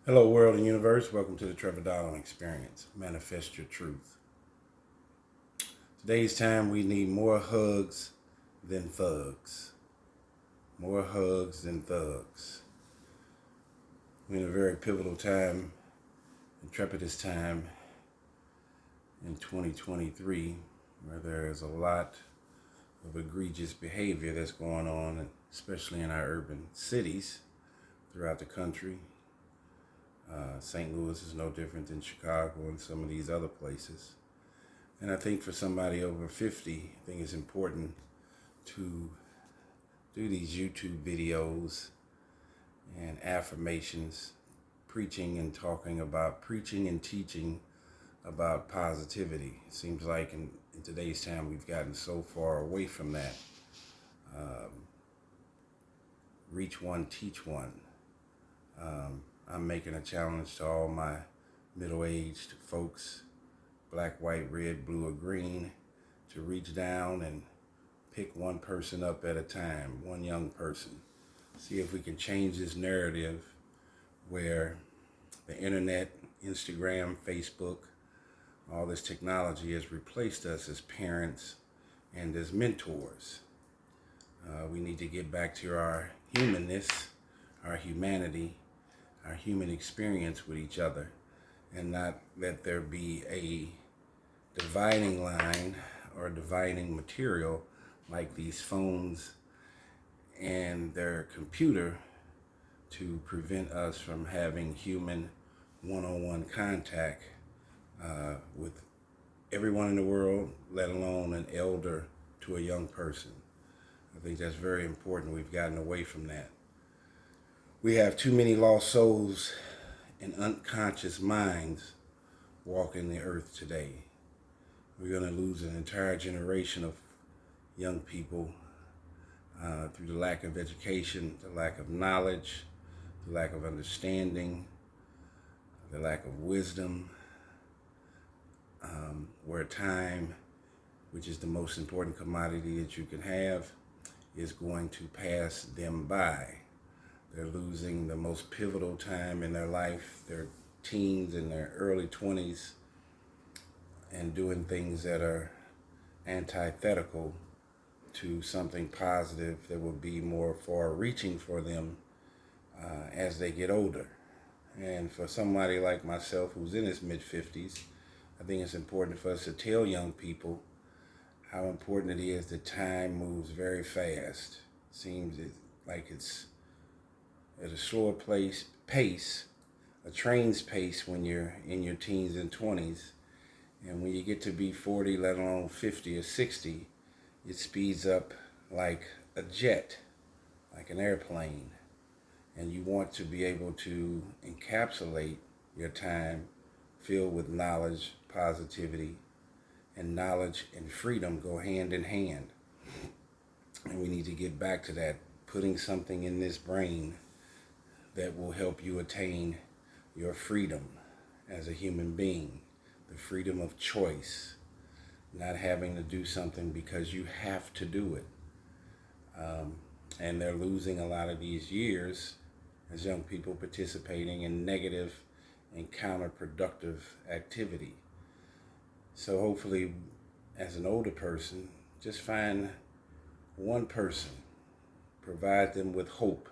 Hello, world and universe. Welcome to the Trevor Darling Experience. Manifest your truth. Today's time, we need more hugs than thugs. More hugs than thugs. We're in a very pivotal time, intrepidous time in 2023, where there is a lot of egregious behavior that's going on, especially in our urban cities throughout the country. St. Louis is no different than Chicago and some of these other places. And I think for somebody over 50, I think it's important to do these YouTube videos and affirmations, preaching and teaching about positivity. It seems like in today's time, we've gotten so far away from that. Reach one, teach one. I'm making a challenge to all my middle-aged folks, black, white, red, blue, or green, to reach down and pick one person up at a time, one young person. See if we can change this narrative where the internet, Instagram, Facebook, all this technology has replaced us as parents and as mentors. We need to get back to our humanness, our humanity, our human experience with each other, and not let there be a dividing line or dividing material like these phones and their computer to prevent us from having human one-on-one contact with everyone in the world, let alone an elder to a young person. I think that's very important. We've gotten away from that. We have too many lost souls and unconscious minds walking the earth today. We're going to lose an entire generation of young people through the lack of education, the lack of knowledge, the lack of understanding, the lack of wisdom, where time, which is the most important commodity that you can have, is going to pass them by. They're losing the most pivotal time in their life, their teens and their early 20s, and doing things that are antithetical to something positive that will be more far-reaching for them as they get older. And for somebody like myself who's in his mid-50s, I think it's important for us to tell young people how important it is that time moves very fast. Seems like it's at a slower pace, a train's pace when you're in your teens and 20s. And when you get to be 40, let alone 50 or 60, it speeds up like a jet, like an airplane. And you want to be able to encapsulate your time filled with knowledge, positivity, and knowledge and freedom go hand in hand. And we need to get back to that, putting something in this brain that will help you attain your freedom as a human being, the freedom of choice, not having to do something because you have to do it. And they're losing a lot of these years as young people participating in negative and counterproductive activity. So hopefully, as an older person, just find one person, provide them with hope,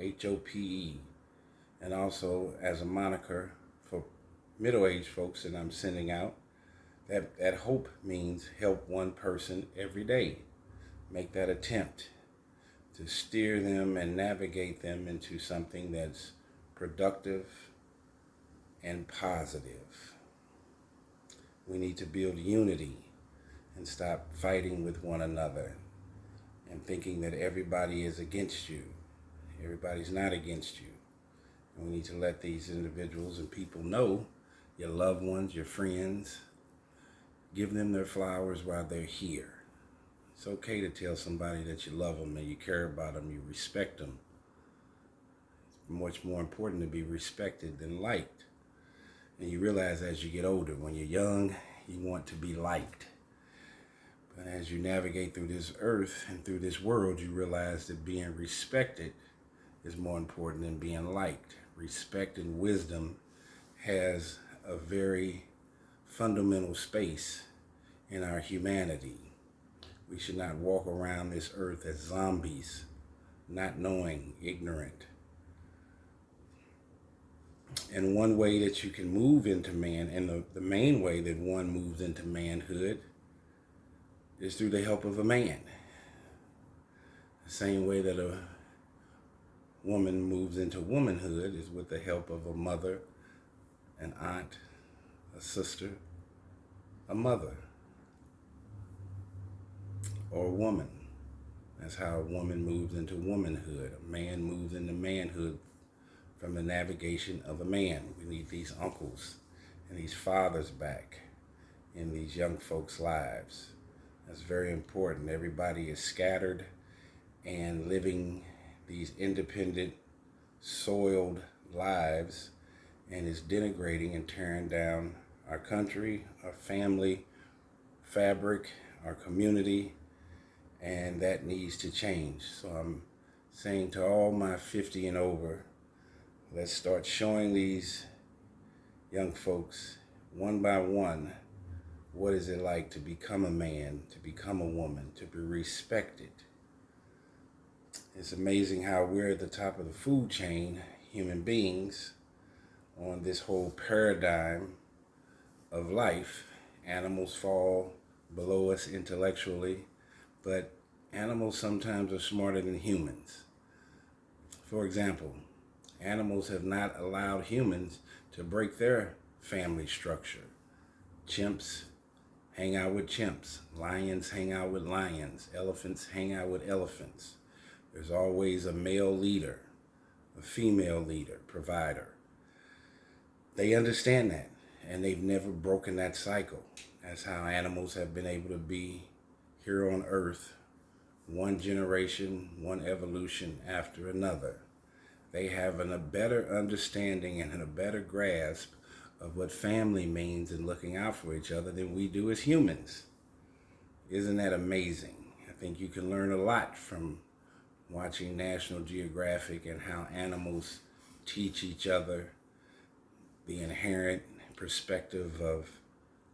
HOPE, and also as a moniker for middle-aged folks that I'm sending out, that hope means help one person every day. Make that attempt to steer them and navigate them into something that's productive and positive. We need to build unity and stop fighting with one another and thinking that everybody is against you. Everybody's not against you. And we need to let these individuals and people know, your loved ones, your friends, give them their flowers while they're here. It's okay to tell somebody that you love them and you care about them, you respect them. It's much more important to be respected than liked. And you realize as you get older, when you're young, you want to be liked. But as you navigate through this earth and through this world, you realize that being respected is more important than being liked. respect, and wisdom has a very fundamental space in our humanity. We should not walk around this earth as zombies, not knowing, ignorant. And one way that you can move into man, and the main way that one moves into manhood, is through the help of a man. The same way that a woman moves into womanhood is with the help of a mother, an aunt, a sister, a mother, or a woman. That's how a woman moves into womanhood. A man moves into manhood from the navigation of a man. We need these uncles and these fathers back in these young folks' lives. That's very important. Everybody is scattered and living these independent, soiled lives, and is denigrating and tearing down our country, our family fabric, our community, and that needs to change. So I'm saying to all my 50 and over, let's start showing these young folks one by one, what is it like to become a man, to become a woman, to be respected. It's amazing how we're at the top of the food chain, human beings, on this whole paradigm of life. Animals fall below us intellectually, but animals sometimes are smarter than humans. For example, animals have not allowed humans to break their family structure. Chimps hang out with chimps. Lions hang out with lions. Elephants hang out with elephants. There's always a male leader, a female leader, provider. They understand that, and they've never broken that cycle. That's how animals have been able to be here on Earth, one generation, one evolution after another. They have a better understanding and a better grasp of what family means and looking out for each other than we do as humans. Isn't that amazing? I think you can learn a lot from watching National Geographic and how animals teach each other the inherent perspective of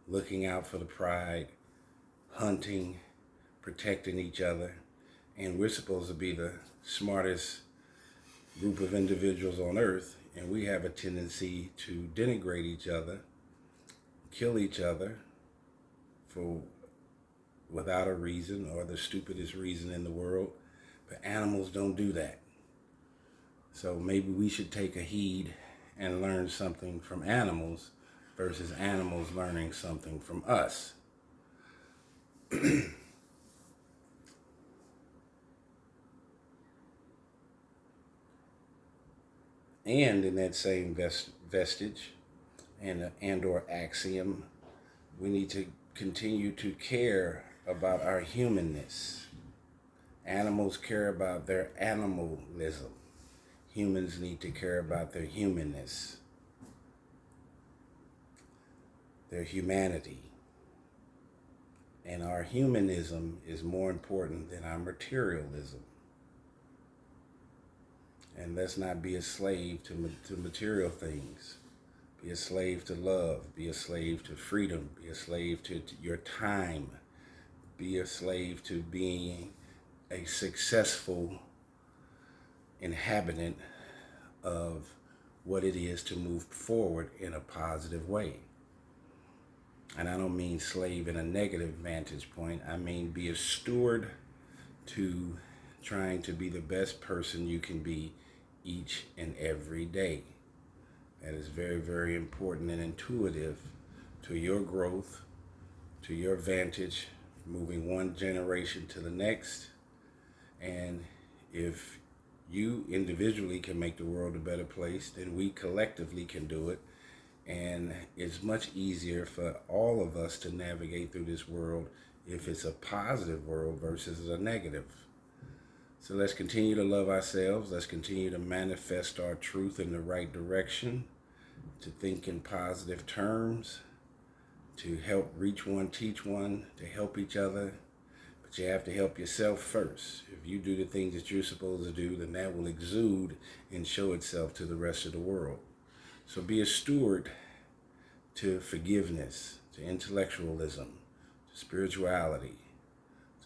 looking out for the pride, hunting, protecting each other. And we're supposed to be the smartest group of individuals on earth, and we have a tendency to denigrate each other, kill each other for without a reason or the stupidest reason in the world. But animals don't do that. So maybe we should take a heed and learn something from animals versus animals learning something from us. And in that same vestige and or axiom, we need to continue to care about our humanness. Animals care about their animalism. Humans need to care about their humanness, their humanity. And our humanism is more important than our materialism. And let's not be a slave to material things. Be a slave to love. Be a slave to freedom. Be a slave to your time. Be a slave to being a successful inhabitant of what it is to move forward in a positive way. And I don't mean slave in a negative vantage point. I mean be a steward to trying to be the best person you can be each and every day. That is very, very important and intuitive to your growth, to your vantage, moving one generation to the next. And if you individually can make the world a better place, then we collectively can do it. And it's much easier for all of us to navigate through this world if it's a positive world versus a negative. So let's continue to love ourselves. Let's continue to manifest our truth in the right direction, to think in positive terms, to help reach one, teach one, to help each other. But you have to help yourself first. If you do the things that you're supposed to do, then that will exude and show itself to the rest of the world. So be a steward to forgiveness, to intellectualism, to spirituality,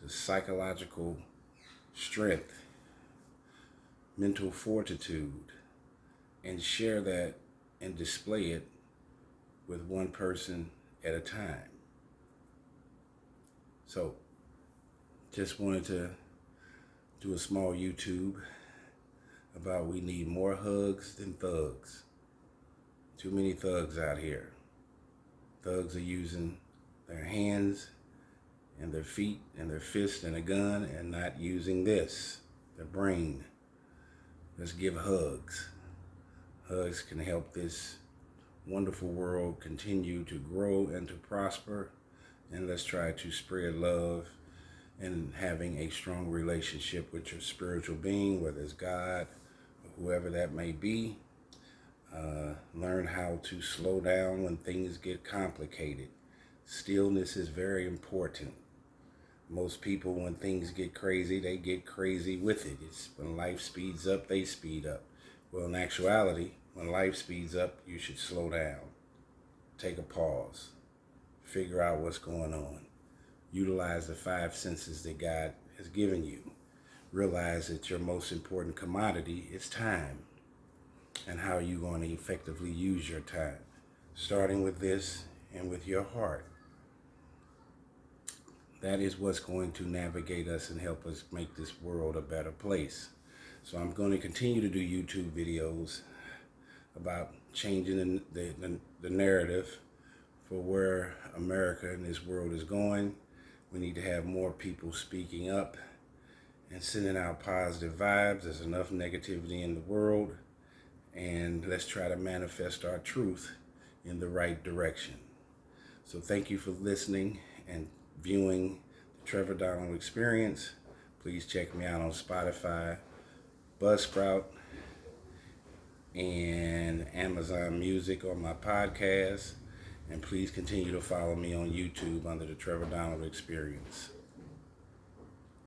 to psychological strength, mental fortitude, and share that and display it with one person at a time. So, just wanted to do a small YouTube about we need more hugs than thugs. Too many thugs out here. Thugs are using their hands and their feet and their fists and a gun and not using this, their brain. Let's give hugs. Hugs can help this wonderful world continue to grow and to prosper. And let's try to spread love and having a strong relationship with your spiritual being, whether it's God or whoever that may be. Learn how to slow down when things get complicated. Stillness is very important. Most people, when things get crazy, they get crazy with it. It's when life speeds up, they speed up. Well, in actuality, when life speeds up, you should slow down. Take a pause. Figure out what's going on. Utilize the 5 senses that God has given you. Realize that your most important commodity is time. And how you're going to effectively use your time. Starting with this and with your heart. That is what's going to navigate us and help us make this world a better place. So I'm going to continue to do YouTube videos about changing the narrative for where America and this world is going. We need to have more people speaking up and sending out positive vibes. There's enough negativity in the world. And let's try to manifest our truth in the right direction. So thank you for listening and viewing the Trevor Donald Experience. Please check me out on Spotify, Buzzsprout, and Amazon Music on my podcast. And please continue to follow me on YouTube under the Trevor Donald Experience.